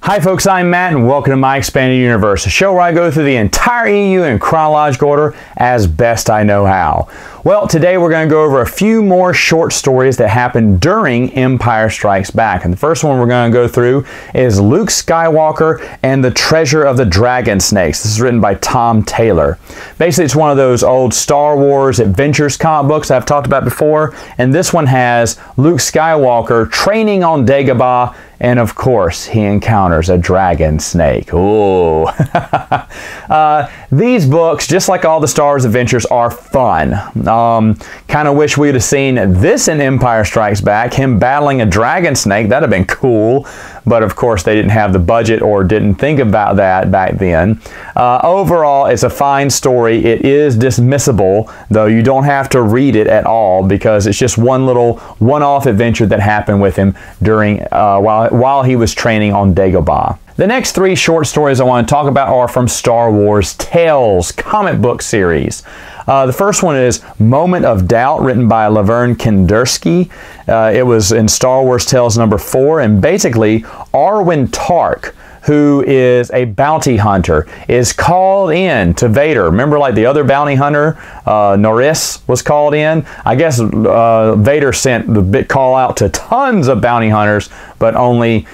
Hi folks, I'm Matt and welcome to My Expanded Universe, a show where I go through the entire EU in chronological order as best I know how. Well, today we're going to go over a few more short stories that happened during Empire Strikes Back. And the first one we're going to go through is Luke Skywalker and the Treasure of the Dragon Snakes. This is written by Tom Taylor. Basically, it's one of those old Star Wars adventures comic books I've talked about before. And this one has Luke Skywalker training on Dagobah, and of course, he encounters a dragon snake. Ooh. These books, just like all the Star Wars adventures, are fun. Kind of wish we'd have seen this in Empire Strikes Back, him battling a dragon snake. That'd have been cool. But of course, they didn't have the budget or didn't think about that back then. Overall, it's a fine story. It is dismissible, though you don't have to read it at all because it's just one little one-off adventure that happened with him during while he was training on Dagobah. The next three short stories I want to talk about are from Star Wars Tales comic book series. The first one is Moment of Doubt, written by Laverne Kandersky. It was in Star Wars Tales number 4, and basically Arwen Tark, who is a bounty hunter, is called in to Vader. Remember, like the other bounty hunter, Norris, was called in? I guess Vader sent the big call out to tons of bounty hunters, but only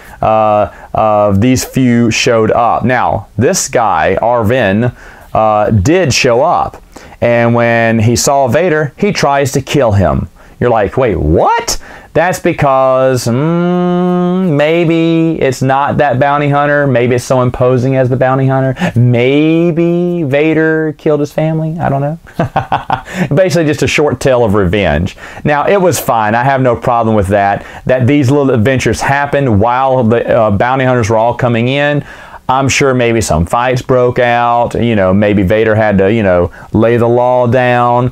these few showed up. Now, this guy, Arwen, did show up. And when he saw Vader, he tries to kill him. You're like, wait, what? That's because maybe it's not that bounty hunter. Maybe it's someone posing as the bounty hunter. Maybe Vader killed his family. I don't know. Basically just a short tale of revenge. Now, it was fine. I have no problem with that. That these little adventures happened while the bounty hunters were all coming in. I'm sure maybe some fights broke out, maybe Vader had to, lay the law down.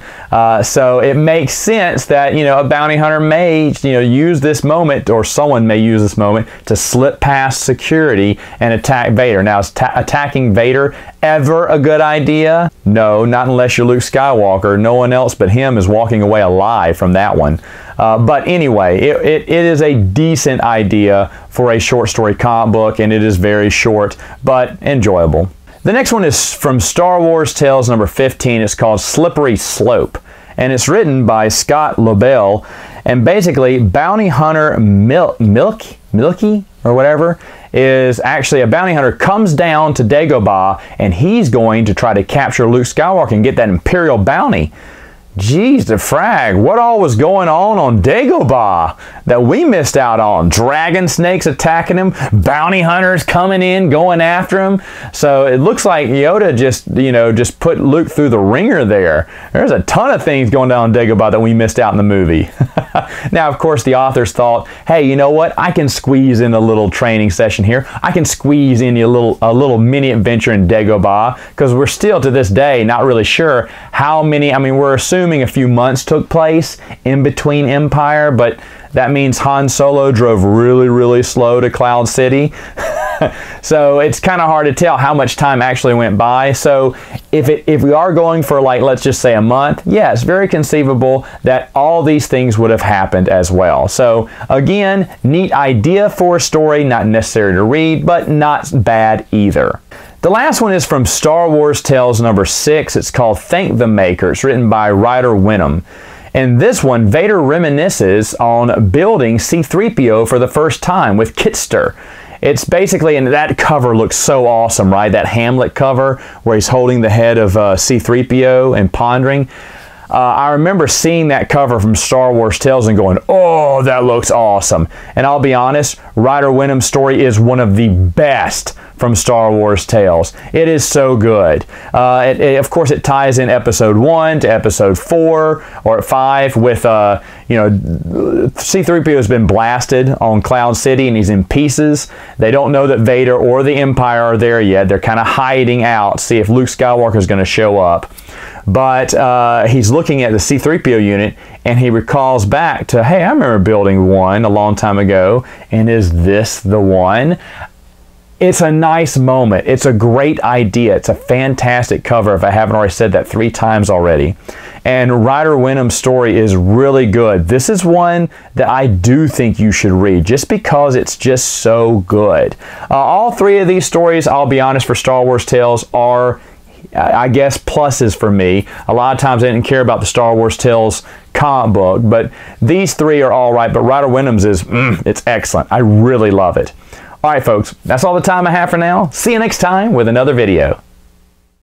So it makes sense that, a bounty hunter may, use this moment, or someone may use this moment to slip past security and attack Vader. Now, is attacking Vader ever a good idea? No, not unless you're Luke Skywalker. No one else but him is walking away alive from that one. But anyway, it is a decent idea for a short story comic book, and it is very short, but enjoyable. The next one is from Star Wars Tales number 15. It's called Slippery Slope, and it's written by Scott Lobel. And basically, bounty hunter Milky, or whatever, is actually a bounty hunter, comes down to Dagobah, and he's going to try to capture Luke Skywalker and get that Imperial bounty. Geez, the frag, what all was going on Dagobah that we missed out on? Dragon snakes attacking him, bounty hunters coming in, going after him. So it looks like Yoda just put Luke through the ringer there. There's a ton of things going down on Dagobah that we missed out in the movie. Now, of course, the authors thought, hey, you know what? I can squeeze in a little training session here. I can squeeze in a little mini adventure in Dagobah, because we're still to this day not really sure how many. I mean, we're assuming a few months took place in between Empire, but that means Han Solo drove really, really slow to Cloud City. So it's kind of hard to tell how much time actually went by. So if we are going for, like, let's just say a month, yeah, it's very conceivable that all these things would have happened as well. So again, neat idea for a story, not necessary to read, but not bad either. The last one is from Star Wars Tales number 6. It's called Thank the Maker. It's written by Ryder Wenham. In this one, Vader reminisces on building C-3PO for the first time with Kitster. It's basically, and that cover looks so awesome, right? That Hamlet cover where he's holding the head of C-3PO and pondering. I remember seeing that cover from Star Wars Tales and going, oh, that looks awesome. And I'll be honest, Ryder Wenham's story is one of the best from Star Wars Tales. It is so good. Of course, it ties in Episode 1 to Episode 4 or 5 with, C-3PO has been blasted on Cloud City and he's in pieces. They don't know that Vader or the Empire are there yet. They're kind of hiding out, see if Luke Skywalker is going to show up. But he's looking at the C-3PO unit and he recalls back to, hey, I remember building one a long time ago, and is this the one? It's a nice moment. It's a great idea. It's a fantastic cover, if I haven't already said that 3 times already. and Ryder Wenham's story is really good. This is one that I do think you should read just because it's just so good. All three of these stories, I'll be honest, for Star Wars Tales are, I guess, pluses for me. A lot of times I didn't care about the Star Wars Tales comic book, but these three are all right, but Ryder Wenham's is, it's excellent. I really love it. All right, folks, that's all the time I have for now. See you next time with another video.